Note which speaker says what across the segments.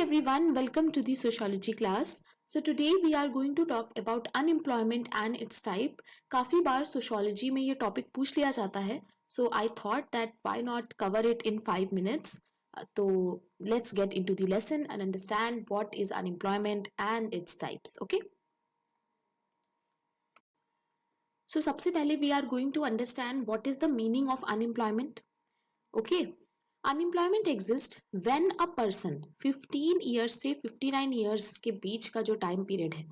Speaker 1: everyone, welcome to the sociology class. So today we are going to talk about unemployment and its type. काफी बार sociology में ये topic पूछ लिया जाता है. So I thought that why not cover it in 5 minutes. So let's get into the lesson and understand what is unemployment and its types. Okay. So सबसे पहले we are going to understand what is the meaning of unemployment. Okay. Unemployment exist when a person 15 years से 59 years के बीच का जो time period है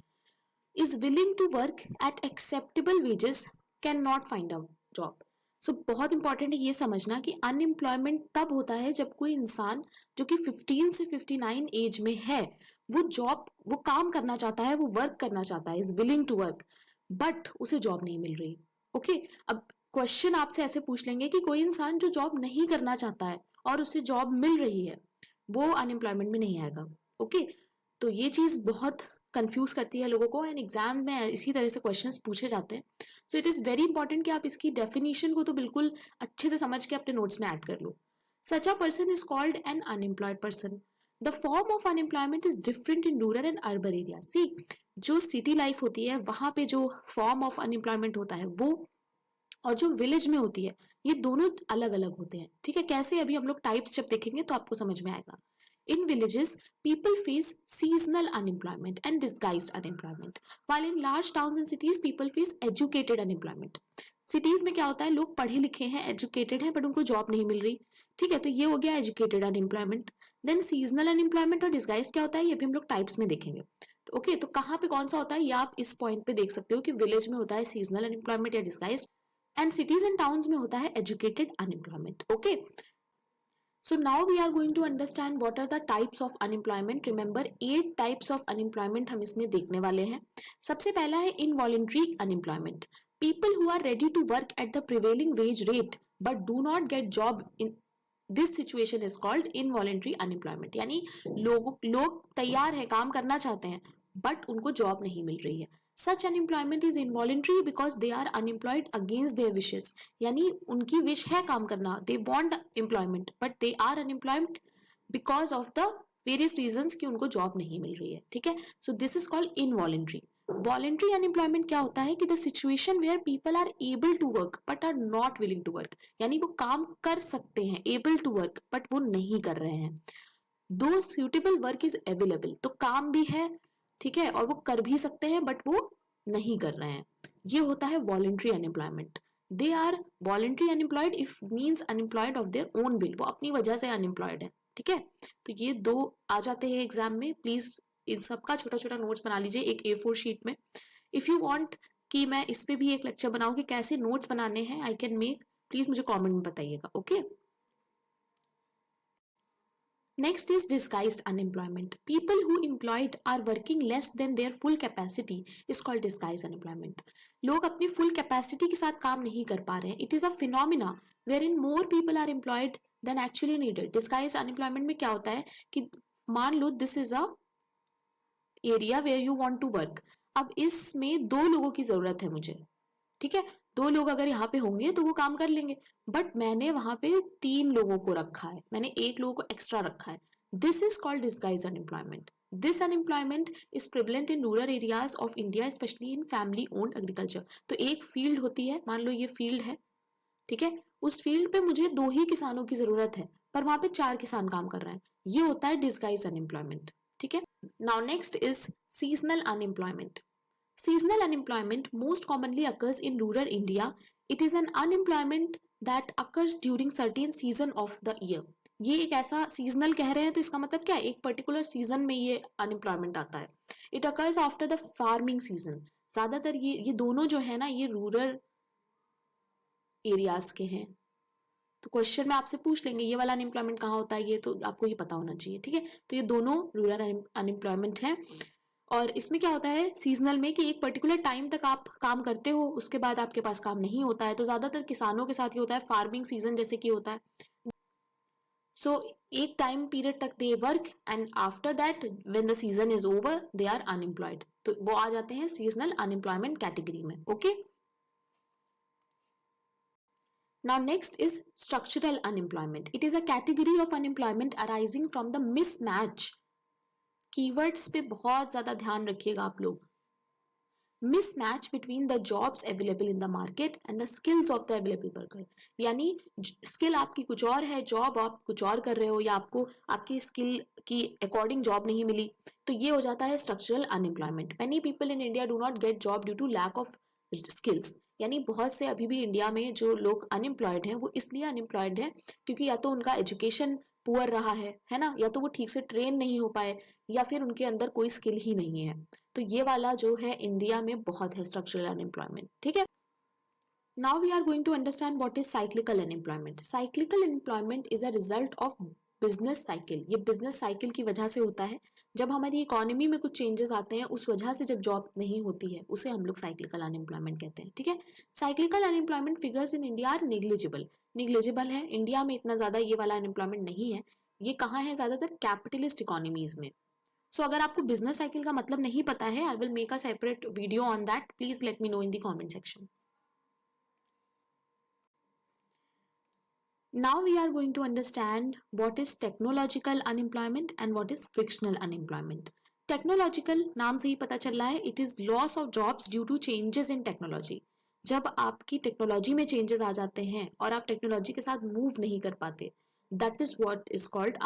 Speaker 1: is willing to work at acceptable wages can not find a job. So बहुत important है ये समझना कि अनएम्प्लॉयमेंट तब होता है जब कोई इंसान जो कि 15 से 59 एज में है वो काम करना चाहता है, वो वर्क करना चाहता है, is willing to work, but उसे जॉब नहीं मिल रही. ओके अब क्वेश्चन आपसे ऐसे पूछ लेंगे कि कोई इंसान जो जॉब नहीं करना चाहता है और उसे जॉब मिल रही है वो अनएम्प्लॉयमेंट में नहीं आएगा. ओके तो ये चीज बहुत कंफ्यूज करती है लोगों को एंड एग्जाम में इसी तरह से क्वेश्चंस पूछे जाते हैं. So it is very important कि आप इसकी डेफिनेशन को तो बिल्कुल अच्छे से समझ के अपने नोट्स में ऐड कर लो. Such a person is called an unemployed person. The form of unemployment is different in rural and urban area. See जो सिटी लाइफ होती है वहां पे जो फॉर्म ऑफ अनएम्प्लॉयमेंट होता है वो और जो विलेज में होती है ये दोनों अलग अलग होते हैं. ठीक है, कैसे अभी हम लोग टाइप्स जब देखेंगे तो आपको समझ में आएगा. In villages, people face seasonal unemployment and disguised unemployment, while in large towns and cities, people face educated unemployment. Cities में क्या होता है, लोग पढ़े लिखे हैं, एजुकेटेड हैं, बट उनको जॉब नहीं मिल रही. ठीक है, तो ये हो गया educated unemployment. Then seasonal unemployment और डिस्गाइज क्या होता है ये भी हम लोग टाइप्स में देखेंगे. ओके तो कहाँ पे कौन सा होता है ये आप इस पॉइंट पे देख सकते हो कि विलेज में होता है सीजनल अनएम्प्लॉयमेंट या disguise and cities and towns में होता है educated unemployment. Okay so now we are going to understand what are the types of unemployment. remember 8 types of unemployment हम इसमें देखने वाले हैं. सबसे पहला है involuntary unemployment. people who are ready to work at the prevailing wage rate but do not get job in this situation is called involuntary unemployment. यानी लोग तैयार है, काम करना चाहते हैं बट उनको जॉब नहीं मिल रही है. Such unemployment is involuntary because they are unemployed against their wishes. यानी उनकी विश है काम करना, they want employment but they are unemployed because of the various reasons कि उनको जॉब नहीं मिल रही है. ठीक है, so this is called involuntary. Voluntary unemployment क्या होता है कि the situation where people are able to work but are not willing to work. यानी वो काम कर सकते हैं, able to work but वो नहीं कर रहे हैं. Though suitable work is available, तो काम भी है, ठीक है, और वो कर भी सकते हैं बट वो नहीं कर रहे हैं. ये होता है voluntary unemployment. They are voluntary unemployed if means unemployed of their own will. वो अपनी वजह से अनएम्प्लॉयड है. ठीक है, तो ये दो आ जाते हैं एग्जाम में. प्लीज इन सबका छोटा छोटा नोट्स बना लीजिए एक A4 शीट में. इफ यू वांट कि मैं इस पे भी एक लेक्चर बनाऊं कि कैसे नोट्स बनाने हैं आई कैन मेक, प्लीज मुझे कॉमेंट में बताइएगा. Okay Next is disguised unemployment. People who employed are working less than their full capacity is called disguised unemployment. लोग अपनी full capacity के साथ काम नहीं कर पा रहे हैं. It is a phenomena wherein more people are employed than actually needed. Disguised unemployment में क्या होता है कि मान लो this is a area where you want to work. अब इसमें 2 लोगों की जरूरत है मुझे. ठीक है, 2 लोग अगर यहाँ पे होंगे तो वो काम कर लेंगे बट मैंने वहां पे 3 लोगों को रखा है, मैंने 1 लोगों को एक्स्ट्रा रखा है. This is called disguise unemployment. This unemployment is prevalent in rural areas of India specially in family owned agriculture. तो एक फील्ड होती है, मान लो ये फील्ड है, ठीक है, उस फील्ड पे मुझे 2 ही किसानों की जरूरत है पर वहां पे 4 किसान काम कर रहे हैं. ये होता है डिस्गाइज अनएम्प्लॉयमेंट. ठीक है, now next is seasonal unemployment. Seasonal unemployment most commonly occurs in rural India. It is an unemployment that occurs during certain season of the year. ये एक ऐसा सीजनल कह रहे हैं तो इसका मतलब क्या है, एक पर्टिकुलर सीजन में ये अनएम्प्लॉयमेंट आता है. It occurs after the farming season. ज्यादातर ये दोनों जो है ना ये रूरल एरियाज के हैं. तो क्वेश्चन में आपसे पूछ लेंगे ये वाला अनएम्प्लॉयमेंट कहाँ होता है, ये तो आपको ये पता होना चाहिए. ठीक है, तो ये दोनों रूरल अनएम्प्लॉयमेंट है. और इसमें क्या होता है सीजनल में कि एक पर्टिकुलर टाइम तक आप काम करते हो, उसके बाद आपके पास काम नहीं होता है. तो ज्यादातर किसानों के साथ ये होता है, फार्मिंग सीजन जैसे कि होता है. सो एक टाइम पीरियड तक they work and after that when the season is over they are unemployed. तो वो आ जाते हैं सीजनल अनएम्प्लॉयमेंट कैटेगरी में. Okay Now next is structural unemployment. It is a category of unemployment arising from the mismatch keywords पे बहुत ज्यादा ध्यान रखिएगा आप लोग। Mismatch between the jobs available in the market and the skills of the available worker, यानी skill आपकी कुछ और है, जॉब आप कुछ और कर रहे हो, या आपको आपकी स्किल की अकॉर्डिंग जॉब नहीं मिली, तो ये हो जाता है structural unemployment. Many people in India do not get job due to lack of skills, यानी बहुत से अभी भी इंडिया में जो लोग अनएम्प्लॉयड हैं वो इसलिए अनएम्प्लॉयड है क्योंकि या तो उनका एजुकेशन पुअर रहा है ना, या तो वो ठीक से ट्रेन नहीं हो पाए, या फिर उनके अंदर कोई स्किल ही नहीं है। तो ये वाला जो है इंडिया में बहुत है स्ट्रक्चरल अनएम्प्लॉयमेंट, ठीक है। Now we are going to understand what is cyclical unemployment. Cyclical unemployment is a result of business cycle. ये बिजनेस साइकिल की वजह से होता है, जब हमारी इकोनॉमी में कुछ चेंजेस आते हैं उस वजह से जब जॉब नहीं होती है उसे हम लोग साइक्लिकल अनएम्प्लॉयमेंट कहते हैं, ठीक है। Cyclical unemployment figures in India are negligible. Negligible है, इंडिया में इतना ज्यादा ये वाला अनएम्प्लॉयमेंट नहीं है। ये कहाँ है, ज्यादातर कैपिटलिस्ट इकोनॉमीज में। सो अगर आपको बिजनेस साइकिल का मतलब नहीं पता है, I will make a separate video on that, please let me know in the comment section. Now we are going to understand what is technological unemployment and what is frictional unemployment. Technological नाम से ही पता चल रहा है, it is loss of jobs due to changes in technology. जब आपकी technology में changes आ जाते हैं और आप टेक्नोलॉजी के साथ मूव नहीं कर पाते, that is what is called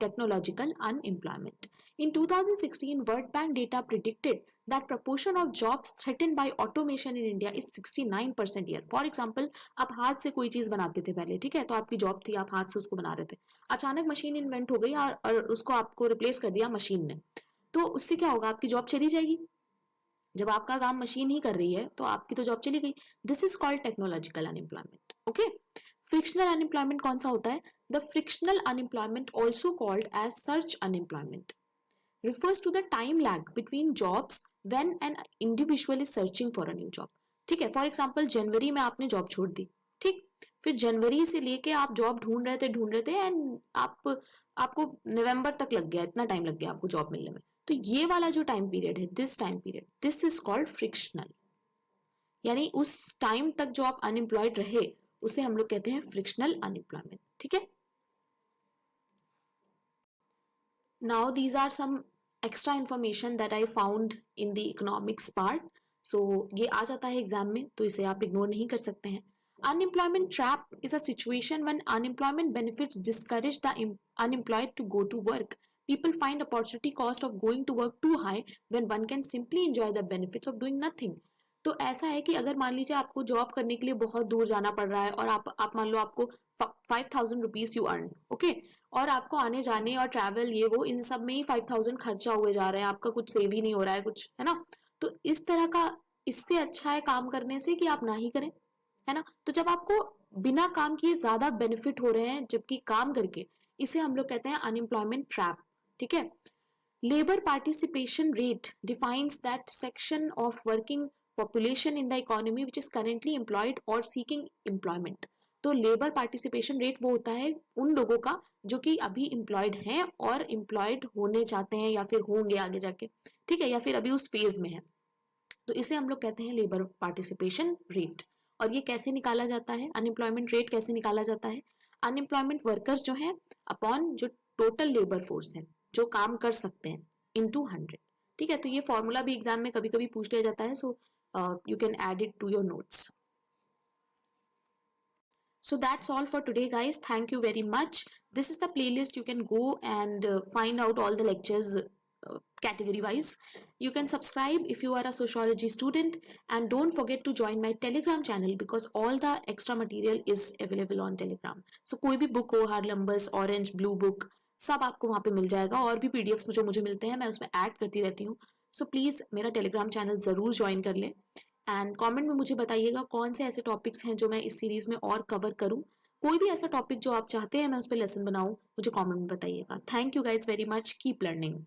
Speaker 1: technological unemployment. In 2016, World Bank data predicted that proportion of jobs threatened by automation in India is 69% year. For example, आप हाथ से कोई चीज बनाते थे पहले, ठीक है, तो आपकी जॉब थी, आप हाथ से उसको बना रहे थे, अचानक मशीन इन्वेंट हो गई और उसको आपको रिप्लेस कर दिया मशीन ने, तो उससे क्या होगा, आपकी जॉब चली जाएगी। जब आपका काम मशीन ही कर रही है तो आपकी तो जॉब चली गई। This is called technological unemployment, okay. Frictional unemployment कौन सा होता है? The frictional unemployment also called as search unemployment refers to the time lag between jobs when an individual is searching for a new job, ठीक है। For example जनवरी में आपने job छोड़ दी, ठीक, फिर जनवरी से लेके आप जॉब ढूंढ रहे थे एंड आपको नवंबर तक लग गया, इतना टाइम लग गया आपको जॉब मिलने में। तो ये वाला जो टाइम पीरियड है, this time period, this is called frictional, यानी उस टाइम तक जो आप अनएम्प्लॉयड रहे उसे हम लोग कहते हैं फ्रिक्शनल अनएम्प्लॉयमेंट, ठीक है। Now these are some extra information that I found in the economics part. So ये आ जाता है एग्जाम में, तो इसे आप इग्नोर नहीं कर सकते हैं। Unemployment trap is a situation when unemployment benefits discourage the unemployed to go to work. People find opportunity cost of going to work too high when one can simply enjoy the benefits of doing nothing. तो ऐसा है कि अगर मान लीजिए आपको job करने के लिए बहुत दूर जाना पड़ रहा है और आप मान लो आपको 5,000 रुपीज यू अर्न, ओके, और आपको आने जाने और ट्रैवल ये वो इन सब में ही 5,000 खर्चा हुए जा रहे हैं, आपका कुछ सेव ही नहीं हो रहा है कुछ, है ना। तो इस तरह का, इससे अच्छा है काम करने से कि आप ना ही करें, है ना। तो जब आपको बिना काम किए ज्यादा बेनिफिट हो रहे हैं जबकि काम करके, इसे हम लोग कहते हैं अनएम्प्लॉयमेंट ट्रैप, ठीक है। Labour participation rate defines that section of working population in the economy which is currently employed or seeking employment. तो लेबर पार्टिसिपेशन रेट वो होता है उन लोगों का जो कि अभी एम्प्लॉयड हैं और एम्प्लॉयड होने चाहते हैं या फिर होंगे आगे जाके, ठीक है, या फिर अभी उस फेज में है, तो इसे हम लोग कहते हैं लेबर पार्टिसिपेशन रेट। और ये कैसे निकाला जाता है, अनएम्प्लॉयमेंट रेट कैसे निकाला जाता है? अनएम्प्लॉयमेंट वर्कर्स जो है अपॉन जो टोटल लेबर फोर्स है जो काम कर सकते हैं इनटू 100, ठीक है। तो ये फॉर्मूला भी एग्जाम में कभी कभी पूछ लिया जाता है, सो you can add it to your notes. So that's all for today guys, thank you very much. This is the playlist, you can go and find out all the lectures category wise. You can subscribe if you are a sociology student, and don't forget to join my telegram channel because all the extra material is available on telegram. So कोई भी book हो, Harlembus, Orange, Blue book, सब आपको वहाँ पे मिल जाएगा, और भी पीडीएफ्स जो मुझे मिलते हैं मैं उसमें ऐड करती रहती हूँ। सो प्लीज़ मेरा टेलीग्राम चैनल ज़रूर ज्वाइन कर लें, एंड कमेंट में मुझे बताइएगा कौन से ऐसे टॉपिक्स हैं जो मैं इस सीरीज़ में और कवर करूँ। कोई भी ऐसा टॉपिक जो आप चाहते हैं मैं उस पर लेसन बनाऊँ, मुझे कमेंट में बताइएगा। Thank you guys very much, keep learning.